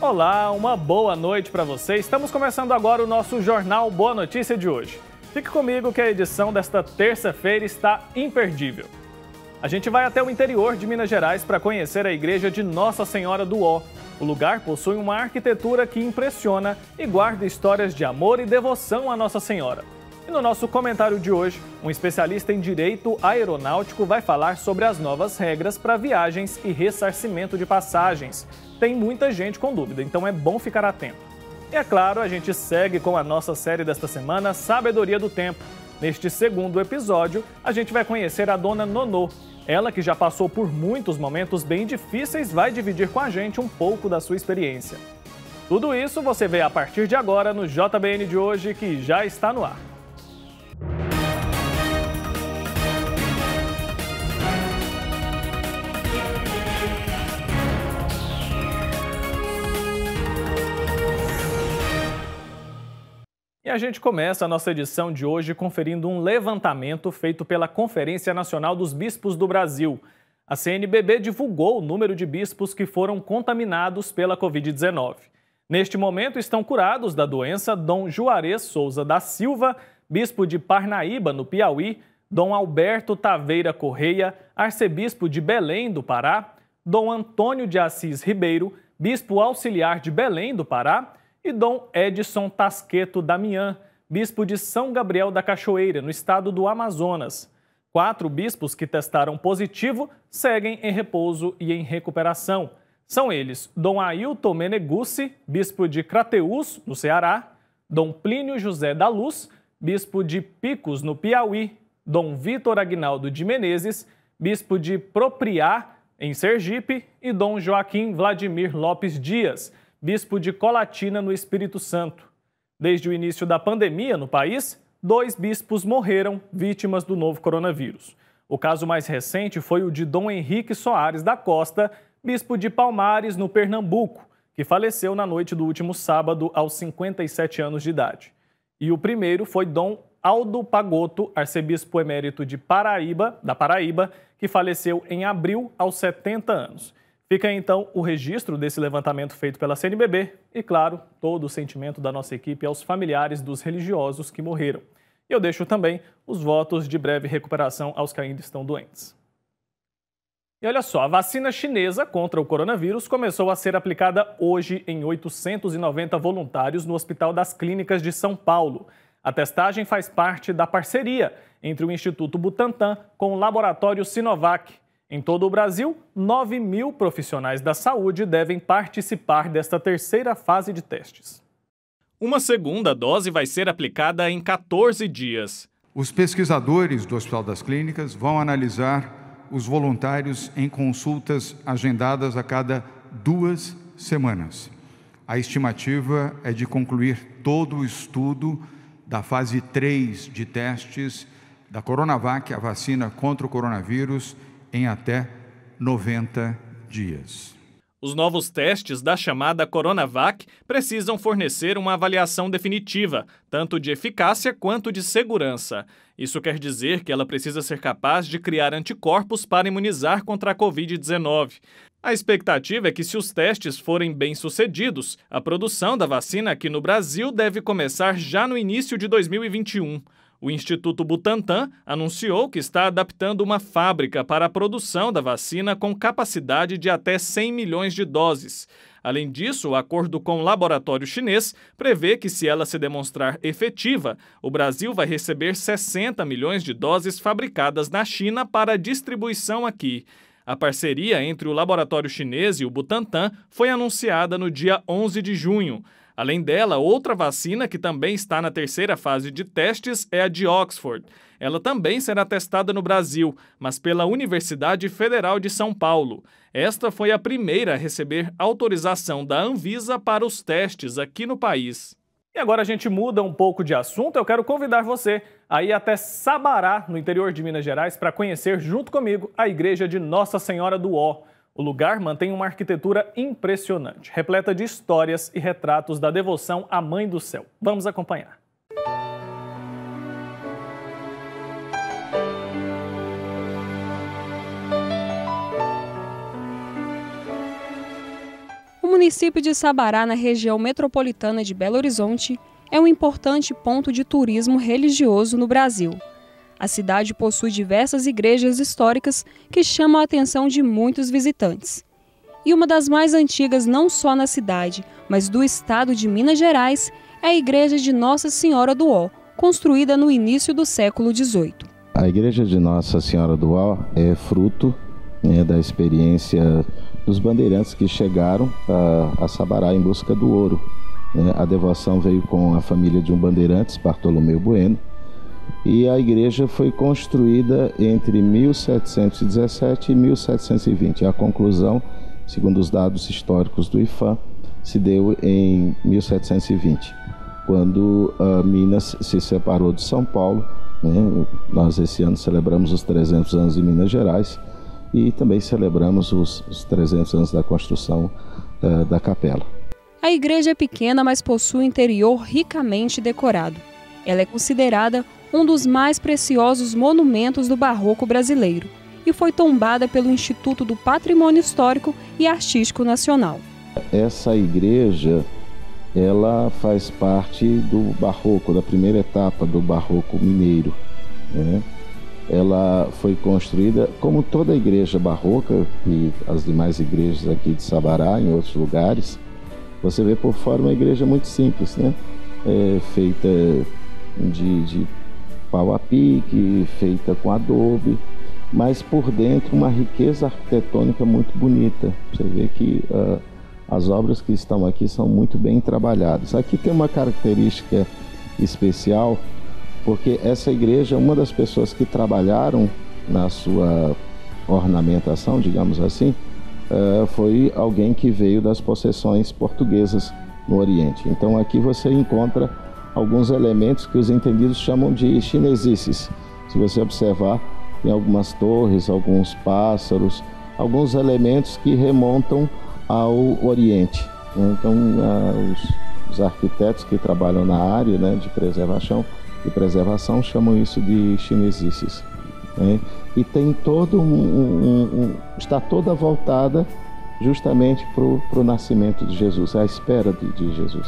Olá, uma boa noite para você. Estamos começando agora o nosso Jornal Boa Notícia de hoje. Fique comigo que a edição desta terça-feira está imperdível. A gente vai até o interior de Minas Gerais para conhecer a igreja de Nossa Senhora do Ó. O lugar possui uma arquitetura que impressiona e guarda histórias de amor e devoção à Nossa Senhora. E no nosso comentário de hoje, um especialista em direito aeronáutico vai falar sobre as novas regras para viagens e ressarcimento de passagens. Tem muita gente com dúvida, então é bom ficar atento. E é claro, a gente segue com a nossa série desta semana, Sabedoria do Tempo. Neste segundo episódio, a gente vai conhecer a dona Nonô. Ela, que já passou por muitos momentos bem difíceis, vai dividir com a gente um pouco da sua experiência. Tudo isso você vê a partir de agora no JBN de hoje, que já está no ar. E a gente começa a nossa edição de hoje conferindo um levantamento feito pela Conferência Nacional dos Bispos do Brasil. A CNBB divulgou o número de bispos que foram contaminados pela Covid-19. Neste momento estão curados da doença Dom Juarez Souza da Silva, bispo de Parnaíba, no Piauí, Dom Alberto Taveira Correia, arcebispo de Belém do Pará, Dom Antônio de Assis Ribeiro, bispo auxiliar de Belém do Pará, e Dom Edson Tasqueto Damião, bispo de São Gabriel da Cachoeira, no estado do Amazonas. 4 bispos que testaram positivo seguem em repouso e em recuperação. São eles Dom Ailton Meneguzzi, bispo de Crateús, no Ceará, Dom Plínio José da Luz, bispo de Picos, no Piauí, Dom Vitor Aguinaldo de Menezes, bispo de Propriá, em Sergipe, e Dom Joaquim Vladimir Lopes Dias, bispo de Colatina, no Espírito Santo. Desde o início da pandemia no país, 2 bispos morreram vítimas do novo coronavírus. O caso mais recente foi o de Dom Henrique Soares da Costa, bispo de Palmares, no Pernambuco, que faleceu na noite do último sábado aos 57 anos de idade. E o primeiro foi Dom Aldo Pagotto, arcebispo emérito de da Paraíba, que faleceu em abril aos 70 anos. Fica então o registro desse levantamento feito pela CNBB e, claro, todo o sentimento da nossa equipe aos familiares dos religiosos que morreram. E eu deixo também os votos de breve recuperação aos que ainda estão doentes. E olha só, a vacina chinesa contra o coronavírus começou a ser aplicada hoje em 890 voluntários no Hospital das Clínicas de São Paulo. A testagem faz parte da parceria entre o Instituto Butantan com o laboratório Sinovac. Em todo o Brasil, 9.000 profissionais da saúde devem participar desta terceira fase de testes. Uma segunda dose vai ser aplicada em 14 dias. Os pesquisadores do Hospital das Clínicas vão analisar os voluntários em consultas agendadas a cada 2 semanas. A estimativa é de concluir todo o estudo da fase 3 de testes da Coronavac, a vacina contra o coronavírus, em até 90 dias. Os novos testes da chamada Coronavac precisam fornecer uma avaliação definitiva, tanto de eficácia quanto de segurança. Isso quer dizer que ela precisa ser capaz de criar anticorpos para imunizar contra a Covid-19. A expectativa é que, se os testes forem bem-sucedidos, a produção da vacina aqui no Brasil deve começar já no início de 2021. O Instituto Butantan anunciou que está adaptando uma fábrica para a produção da vacina com capacidade de até 100 milhões de doses. Além disso, o acordo com o laboratório chinês prevê que, se ela se demonstrar efetiva, o Brasil vai receber 60 milhões de doses fabricadas na China para distribuição aqui. A parceria entre o laboratório chinês e o Butantan foi anunciada no dia 11 de junho. Além dela, outra vacina que também está na terceira fase de testes é a de Oxford. Ela também será testada no Brasil, mas pela Universidade Federal de São Paulo. Esta foi a primeira a receber autorização da Anvisa para os testes aqui no país. E agora a gente muda um pouco de assunto. Eu quero convidar você a ir até Sabará, no interior de Minas Gerais, para conhecer junto comigo a igreja de Nossa Senhora do Ó. O lugar mantém uma arquitetura impressionante, repleta de histórias e retratos da devoção à Mãe do Céu. Vamos acompanhar. O município de Sabará, na região metropolitana de Belo Horizonte, é um importante ponto de turismo religioso no Brasil. A cidade possui diversas igrejas históricas que chamam a atenção de muitos visitantes. E uma das mais antigas não só na cidade, mas do estado de Minas Gerais, é a Igreja de Nossa Senhora do Ó, construída no início do século XVIII. A Igreja de Nossa Senhora do Ó é fruto da experiência dos bandeirantes que chegaram a Sabará em busca do ouro. A devoção veio com a família de um bandeirantes, Bartolomeu Bueno, e a igreja foi construída entre 1717 e 1720. A conclusão, segundo os dados históricos do IFAM, se deu em 1720, quando Minas se separou de São Paulo. Nós esse ano celebramos os 300 anos de Minas Gerais e também celebramos os 300 anos da construção da capela. A igreja é pequena, mas possui um interior ricamente decorado. Ela é considerada um dos mais preciosos monumentos do barroco brasileiro e foi tombada pelo Instituto do Patrimônio Histórico e Artístico Nacional. Essa igreja, ela faz parte do barroco, da primeira etapa do barroco mineiro. Ela foi construída, como toda igreja barroca e as demais igrejas aqui de Sabará, em outros lugares. Você vê por fora uma igreja muito simples, feita de pau a pique, feita com adobe, mas por dentro uma riqueza arquitetônica muito bonita. Você vê que as obras que estão aqui são muito bem trabalhadas. Aqui tem uma característica especial, porque essa igreja, uma das pessoas que trabalharam na sua ornamentação, digamos assim, foi alguém que veio das possessões portuguesas no Oriente. Então aqui você encontra alguns elementos que os entendidos chamam de chinesices. Se você observar, tem algumas torres, alguns pássaros, alguns elementos que remontam ao Oriente. Então os arquitetos que trabalham na área de preservação chamam isso de chinesices. E tem todo está toda voltada justamente para o nascimento de Jesus, à espera de Jesus.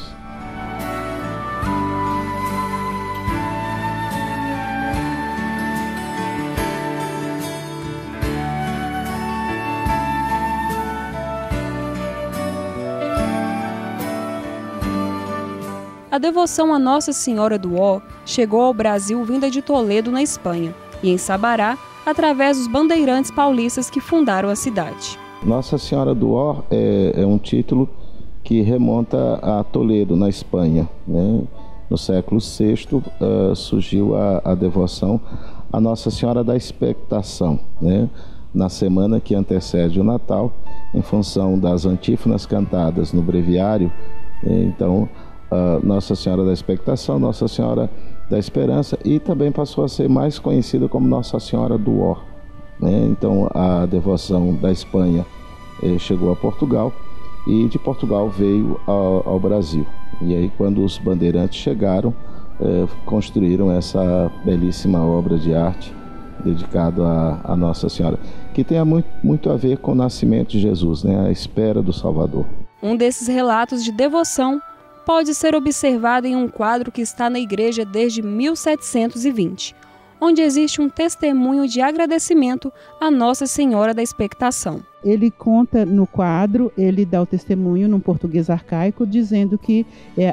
A devoção a Nossa Senhora do Ó chegou ao Brasil vinda de Toledo, na Espanha, e em Sabará, através dos bandeirantes paulistas que fundaram a cidade. Nossa Senhora do Ó é um título que remonta a Toledo, na Espanha. No século VI surgiu a devoção a Nossa Senhora da Expectação, na semana que antecede o Natal, em função das antífonas cantadas no breviário. Então, Nossa Senhora da Expectação, Nossa Senhora da Esperança, e também passou a ser mais conhecida como Nossa Senhora do Ó. Então a devoção da Espanha chegou a Portugal e de Portugal veio ao Brasil. E aí, quando os bandeirantes chegaram, construíram essa belíssima obra de arte dedicada a Nossa Senhora, que tem muito a ver com o nascimento de Jesus, a espera do Salvador. Um desses relatos de devoção pode ser observado em um quadro que está na igreja desde 1720, onde existe um testemunho de agradecimento a Nossa Senhora da Expectação. Ele conta no quadro, ele dá o testemunho num português arcaico, dizendo que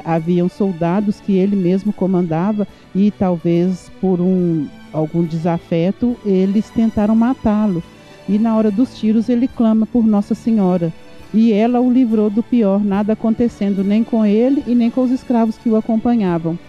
haviam soldados que ele mesmo comandava e talvez por algum desafeto eles tentaram matá-lo. E na hora dos tiros ele clama por Nossa Senhora. E ela o livrou do pior, nada acontecendo nem com ele e nem com os escravos que o acompanhavam.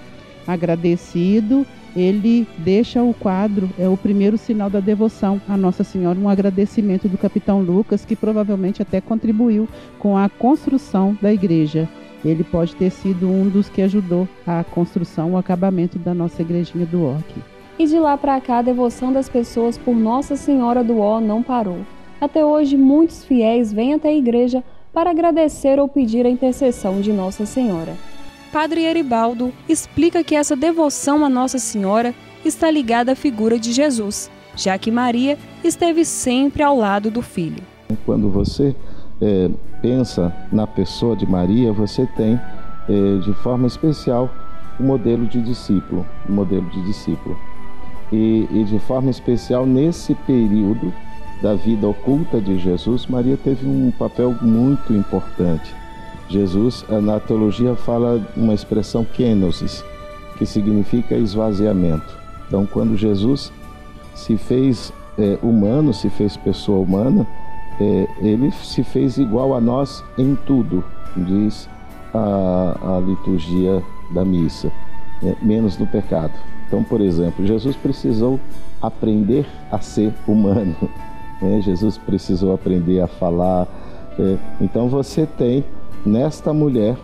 Agradecido, ele deixa o quadro, é o primeiro sinal da devoção a Nossa Senhora, um agradecimento do capitão Lucas, que provavelmente até contribuiu com a construção da igreja. Ele pode ter sido um dos que ajudou a construção, o acabamento da nossa igrejinha do Ó aqui. E de lá para cá, a devoção das pessoas por Nossa Senhora do Ó não parou. Até hoje, muitos fiéis vêm até a igreja para agradecer ou pedir a intercessão de Nossa Senhora. Padre Eribaldo explica que essa devoção a Nossa Senhora está ligada à figura de Jesus, já que Maria esteve sempre ao lado do Filho. Quando você pensa na pessoa de Maria, você tem, de forma especial, o modelo de discípulo. E de forma especial, nesse período da vida oculta de Jesus, Maria teve um papel muito importante. Jesus, na teologia, fala uma expressão kenosis, que significa esvaziamento. Então, quando Jesus se fez humano, se fez pessoa humana, ele se fez igual a nós em tudo, diz a liturgia da missa, menos no pecado. Então, por exemplo, Jesus precisou aprender a ser humano, Jesus precisou aprender a falar. Então você tem nesta mulher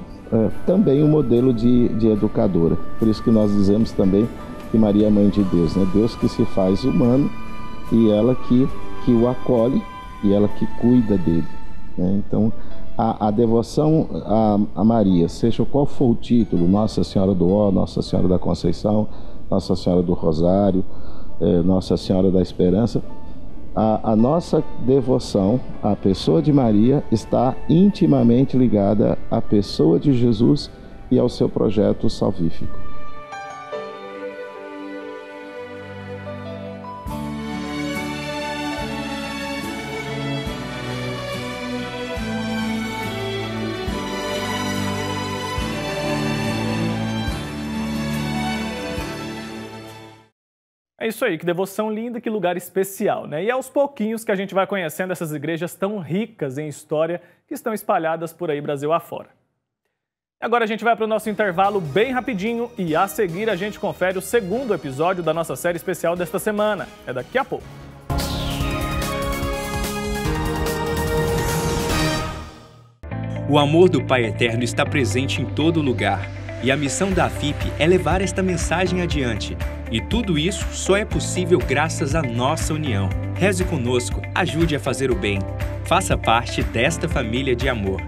também um modelo de educadora. Por isso que nós dizemos também que Maria é mãe de Deus, Deus que se faz humano e ela que o acolhe e ela que cuida dele. Então a devoção a Maria, seja qual for o título, Nossa Senhora do Ó, Nossa Senhora da Conceição, Nossa Senhora do Rosário, Nossa Senhora da Esperança, a nossa devoção à pessoa de Maria está intimamente ligada à pessoa de Jesus e ao seu projeto salvífico. É isso aí, que devoção linda, que lugar especial, né? E é aos pouquinhos que a gente vai conhecendo essas igrejas tão ricas em história que estão espalhadas por aí Brasil afora. Agora a gente vai para o nosso intervalo bem rapidinho e a seguir a gente confere o segundo episódio da nossa série especial desta semana. É daqui a pouco. O amor do Pai Eterno está presente em todo lugar. E a missão da AFIP é levar esta mensagem adiante. E tudo isso só é possível graças à nossa união. Reze conosco, ajude a fazer o bem. Faça parte desta família de amor.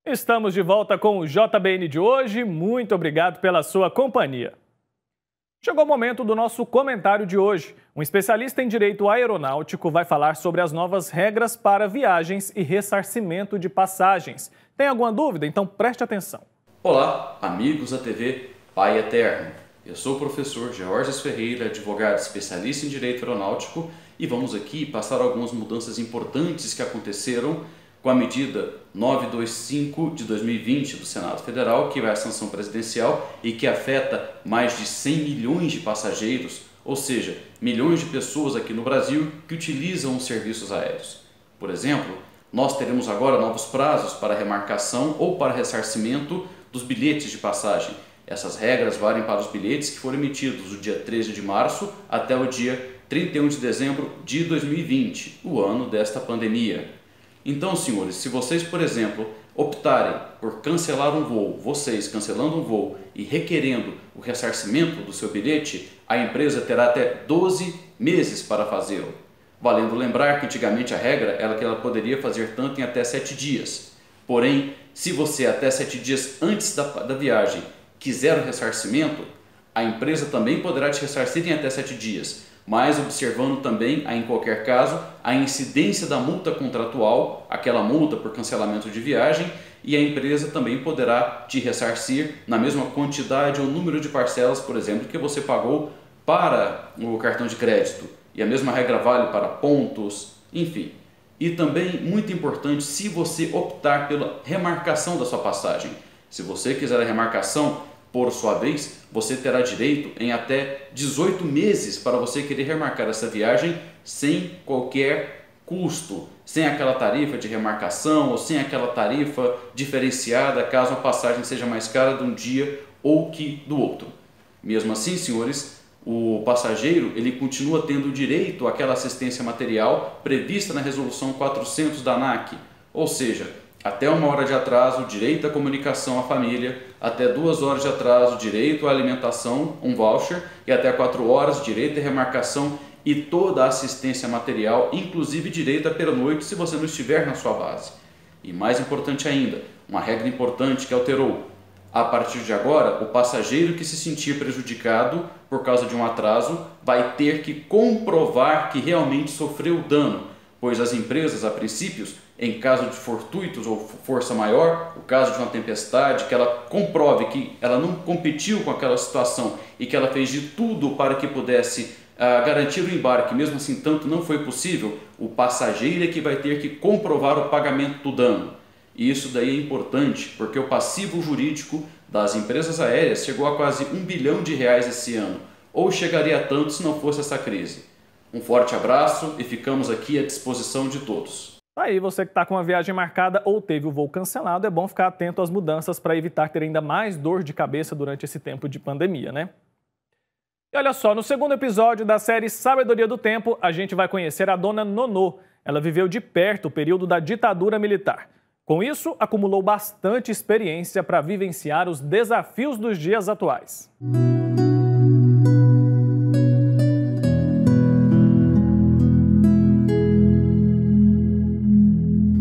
Estamos de volta com o JBN de hoje. Muito obrigado pela sua companhia. Chegou o momento do nosso comentário de hoje. Um especialista em direito aeronáutico vai falar sobre as novas regras para viagens e ressarcimento de passagens. Tem alguma dúvida? Então preste atenção. Olá, amigos da TV Pai Eterno. Eu sou o professor Georges Ferreira, advogado especialista em direito aeronáutico, e vamos aqui passar algumas mudanças importantes que aconteceram com a medida 925 de 2020 do Senado Federal, que vai à sanção presidencial e que afeta mais de 100 milhões de passageiros, ou seja, milhões de pessoas aqui no Brasil que utilizam os serviços aéreos. Por exemplo, nós teremos agora novos prazos para remarcação ou para ressarcimento dos bilhetes de passagem. Essas regras valem para os bilhetes que foram emitidos do dia 13 de março até o dia 31 de dezembro de 2020, o ano desta pandemia. Então, senhores, se vocês, por exemplo, optarem por cancelar um voo, vocês cancelando um voo e requerendo o ressarcimento do seu bilhete, a empresa terá até 12 meses para fazê-lo. Valendo lembrar que antigamente a regra era que ela poderia fazer tanto em até 7 dias. Porém, se você até 7 dias antes da viagem quiser o ressarcimento, a empresa também poderá te ressarcir em até 7 dias. Mas observando também, em qualquer caso, a incidência da multa contratual, aquela multa por cancelamento de viagem, e a empresa também poderá te ressarcir na mesma quantidade ou número de parcelas, por exemplo, que você pagou para o cartão de crédito. E a mesma regra vale para pontos, enfim. E também, muito importante, se você optar pela remarcação da sua passagem. Se você quiser a remarcação, por sua vez, você terá direito em até 18 meses para você querer remarcar essa viagem sem qualquer custo, sem aquela tarifa de remarcação ou sem aquela tarifa diferenciada caso a passagem seja mais cara de um dia ou que do outro. Mesmo assim, senhores, o passageiro ele continua tendo direito àquela assistência material prevista na resolução 400 da ANAC, ou seja, até 1 hora de atraso, direito à comunicação à família, até 2 horas de atraso, direito à alimentação, um voucher, e até 4 horas, direito à remarcação e toda a assistência material, inclusive direito à pernoite se você não estiver na sua base. E mais importante ainda, uma regra importante que alterou: A partir de agora, o passageiro que se sentir prejudicado por causa de um atraso vai ter que comprovar que realmente sofreu dano, pois as empresas, a princípio, em caso de fortuitos ou força maior, o caso de uma tempestade, que ela comprove que ela não competiu com aquela situação e que ela fez de tudo para que pudesse garantir o embarque, mesmo assim tanto não foi possível, o passageiro é que vai ter que comprovar o pagamento do dano. E isso daí é importante, porque o passivo jurídico das empresas aéreas chegou a quase R$1 bilhão esse ano, ou chegaria a tanto se não fosse essa crise. Um forte abraço e ficamos aqui à disposição de todos. Aí, você que está com uma viagem marcada ou teve o voo cancelado, é bom ficar atento às mudanças para evitar ter ainda mais dor de cabeça durante esse tempo de pandemia, né? E olha só, no segundo episódio da série Sabedoria do Tempo, a gente vai conhecer a dona Nonô. Ela viveu de perto o período da ditadura militar. Com isso, acumulou bastante experiência para vivenciar os desafios dos dias atuais.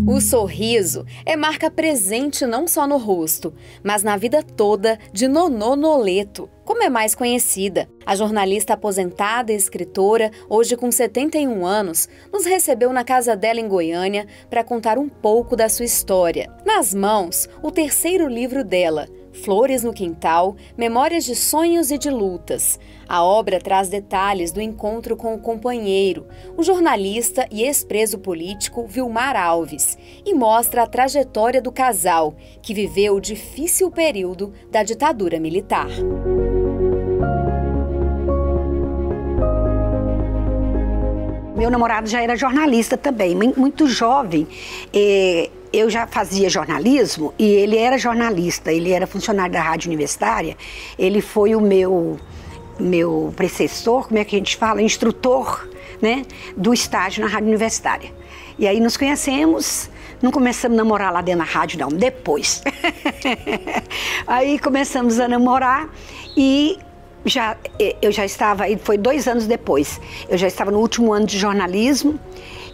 O sorriso é marca presente não só no rosto, mas na vida toda de Nonô Noleto, como é mais conhecida. A jornalista aposentada e escritora, hoje com 71 anos, nos recebeu na casa dela em Goiânia para contar um pouco da sua história. Nas mãos, o terceiro livro dela, Flores no Quintal, Memórias de Sonhos e de Lutas. A obra traz detalhes do encontro com o companheiro, o jornalista e ex-preso político Vilmar Alves, e mostra a trajetória do casal, que viveu o difícil período da ditadura militar. Meu namorado já era jornalista também, muito jovem. Eu já fazia jornalismo e ele era jornalista, ele era funcionário da Rádio Universitária. Ele foi o meu preceptor, como é que a gente fala? Instrutor, né, do estágio na Rádio Universitária. E aí nos conhecemos, não começamos a namorar lá dentro da rádio não, depois. Aí começamos a namorar e eu já estava, foi 2 anos depois, eu já estava no último ano de jornalismo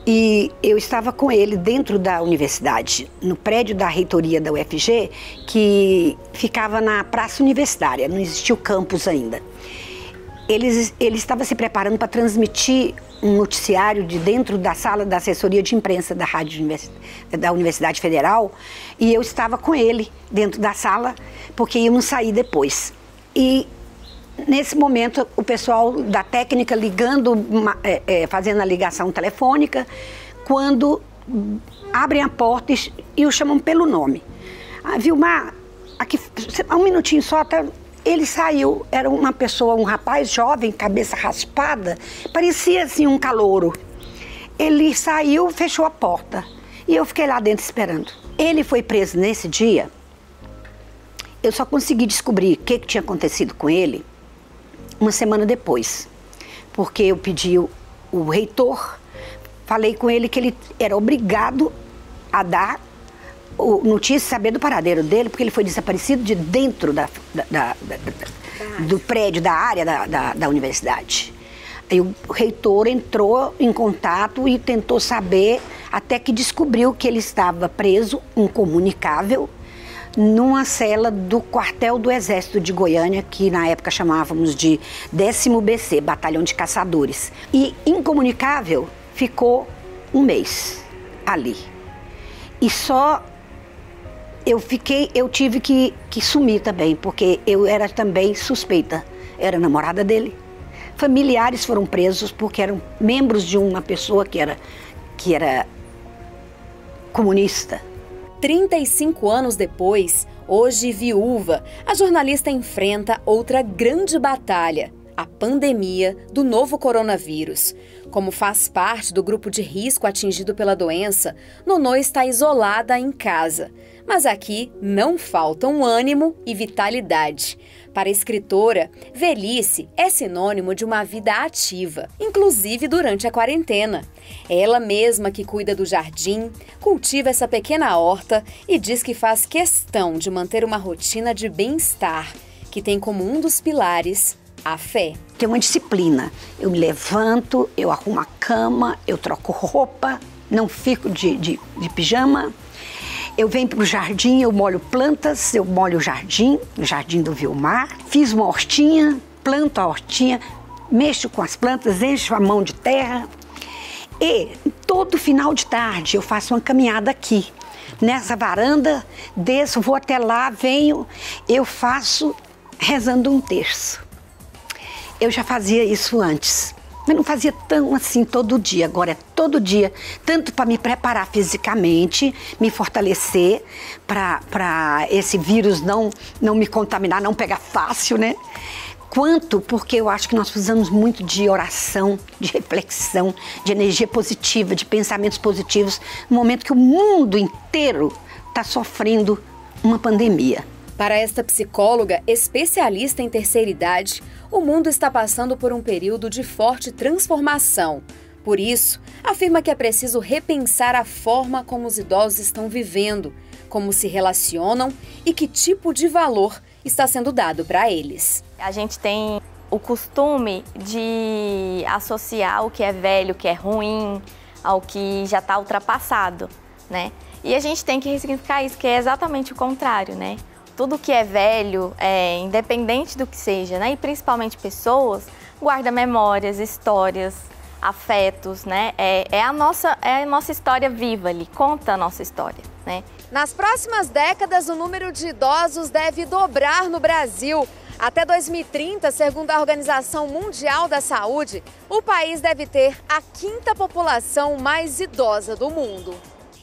e eu estava com ele dentro da universidade, no prédio da reitoria da UFG, que ficava na Praça Universitária, não existia o campus ainda. Ele estava se preparando para transmitir um noticiário de dentro da sala da assessoria de imprensa da Universidade Federal e eu estava com ele dentro da sala porque íamos sair depois. E nesse momento, o pessoal da técnica ligando, fazendo a ligação telefônica, quando abrem a porta e o chamam pelo nome. Vilmar, aqui, um minutinho só, tá? Ele saiu, era uma pessoa, um rapaz jovem, cabeça raspada, parecia assim um calouro. Ele saiu, fechou a porta e eu fiquei lá dentro esperando. Ele foi preso nesse dia, eu só consegui descobrir o que tinha acontecido com ele uma semana depois, porque eu pedi o reitor, falei com ele que ele era obrigado a dar notícia, saber do paradeiro dele, porque ele foi desaparecido de dentro do prédio, da área da universidade. Aí o reitor entrou em contato e tentou saber, até que descobriu que ele estava preso, incomunicável, numa cela do quartel do Exército de Goiânia, que na época chamávamos de 10º BC, Batalhão de Caçadores. E incomunicável ficou 1 mês ali. E só eu tive que sumir também, porque eu era também suspeita, era namorada dele. Familiares foram presos porque eram membros de uma pessoa que era comunista. 35 anos depois, hoje viúva, a jornalista enfrenta outra grande batalha, a pandemia do novo coronavírus. Como faz parte do grupo de risco atingido pela doença, Nonô está isolada em casa. Mas aqui não faltam ânimo e vitalidade. Para a escritora, velhice é sinônimo de uma vida ativa, inclusive durante a quarentena. É ela mesma que cuida do jardim, cultiva essa pequena horta e diz que faz questão de manter uma rotina de bem-estar, que tem como um dos pilares a fé. Tem uma disciplina. Eu me levanto, eu arrumo a cama, eu troco roupa, não fico de pijama. Eu venho para o jardim, eu molho plantas, eu molho o jardim do Vilmar, fiz uma hortinha, planto a hortinha, mexo com as plantas, encho a mão de terra. E todo final de tarde eu faço uma caminhada aqui, nessa varanda, desço, vou até lá, venho, eu faço rezando um terço. Eu já fazia isso antes, mas não fazia tão assim todo dia. Agora é todo dia, tanto para me preparar fisicamente, me fortalecer, para esse vírus não me contaminar, não pegar fácil, né? Quanto porque eu acho que nós precisamos muito de oração, de reflexão, de energia positiva, de pensamentos positivos, no momento que o mundo inteiro está sofrendo uma pandemia. Para esta psicóloga especialista em terceira idade, o mundo está passando por um período de forte transformação. Por isso, afirma que é preciso repensar a forma como os idosos estão vivendo, como se relacionam e que tipo de valor está sendo dado para eles. A gente tem o costume de associar o que é velho, o que é ruim, ao que já está ultrapassado, né? E a gente tem que ressignificar isso, que é exatamente o contrário, né? Tudo que é velho, independente do que seja, né? E principalmente pessoas, guarda memórias, histórias, afetos, né? É a nossa história viva ali, conta a nossa história, né? Nas próximas décadas, o número de idosos deve dobrar no Brasil. Até 2030, segundo a Organização Mundial da Saúde, o país deve ter a 5ª população mais idosa do mundo.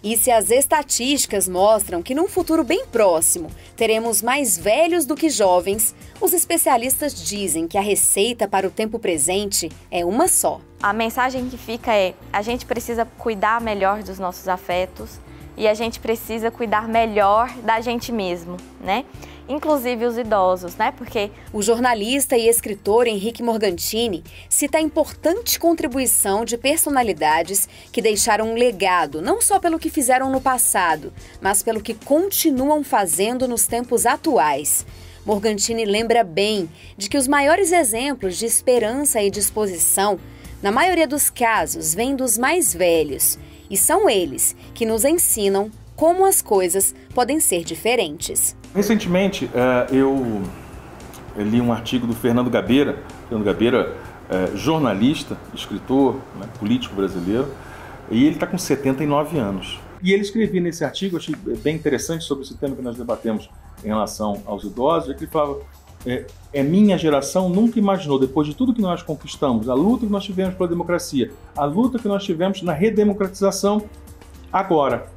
E se as estatísticas mostram que num futuro bem próximo teremos mais velhos do que jovens, os especialistas dizem que a receita para o tempo presente é uma só. A mensagem que fica é: a gente precisa cuidar melhor dos nossos afetos e a gente precisa cuidar melhor da gente mesmo, né? Inclusive os idosos, né? Porque o jornalista e escritor Henrique Morgantini cita a importante contribuição de personalidades que deixaram um legado, não só pelo que fizeram no passado, mas pelo que continuam fazendo nos tempos atuais. Morgantini lembra bem de que os maiores exemplos de esperança e disposição, na maioria dos casos, vêm dos mais velhos, e são eles que nos ensinam como as coisas podem ser diferentes. Recentemente, eu li um artigo do Fernando Gabeira. Fernando Gabeira é jornalista, escritor, né, político brasileiro, e ele está com 79 anos. E ele escrevia nesse artigo, eu achei bem interessante sobre esse tema que nós debatemos em relação aos idosos, é que ele falava: minha geração nunca imaginou, depois de tudo que nós conquistamos, a luta que nós tivemos pela democracia, a luta que nós tivemos na redemocratização, agora,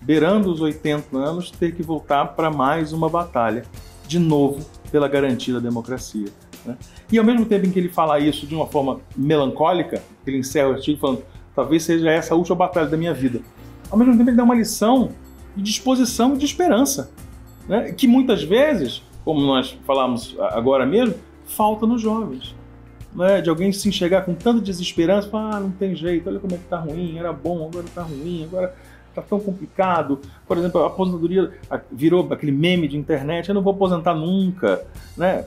beirando os 80 anos, ter que voltar para mais uma batalha, de novo, pela garantia da democracia, né? E ao mesmo tempo em que ele fala isso de uma forma melancólica, ele encerra o artigo falando: talvez seja essa a última batalha da minha vida. Ao mesmo tempo ele dá uma lição de disposição e de esperança, né? Que muitas vezes, como nós falamos agora mesmo, falta nos jovens, né? De alguém se enxergar com tanta desesperança, falar: não tem jeito, olha como é que tá ruim, era bom, agora tá ruim, agora tá tão complicado. Por exemplo, a aposentadoria virou aquele meme de internet: eu não vou aposentar nunca, né?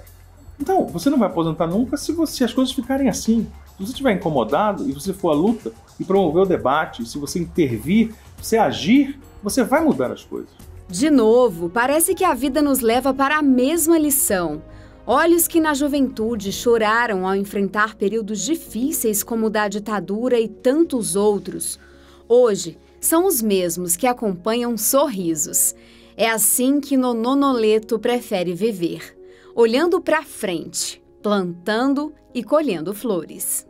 Então, você não vai aposentar nunca se as coisas ficarem assim. Se você estiver incomodado e você for à luta e promover o debate, se você intervir, se agir, você vai mudar as coisas. De novo, parece que a vida nos leva para a mesma lição. Olhos que na juventude choraram ao enfrentar períodos difíceis como o da ditadura e tantos outros, hoje são os mesmos que acompanham sorrisos. É assim que Nononoleto prefere viver, olhando para frente, plantando e colhendo flores.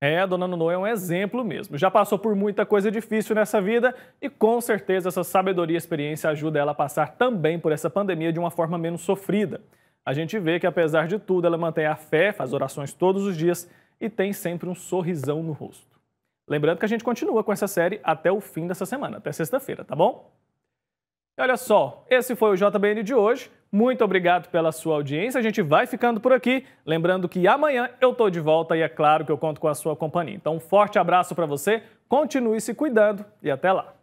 A dona Nono é um exemplo mesmo. Já passou por muita coisa difícil nessa vida e com certeza essa sabedoria e experiência ajuda ela a passar também por essa pandemia de uma forma menos sofrida. A gente vê que apesar de tudo ela mantém a fé, faz orações todos os dias e tem sempre um sorrisão no rosto. Lembrando que a gente continua com essa série até o fim dessa semana, até sexta-feira, tá bom? E olha só, esse foi o JBN de hoje. Muito obrigado pela sua audiência. A gente vai ficando por aqui. Lembrando que amanhã eu tô de volta e é claro que eu conto com a sua companhia. Então, um forte abraço para você, continue se cuidando e até lá.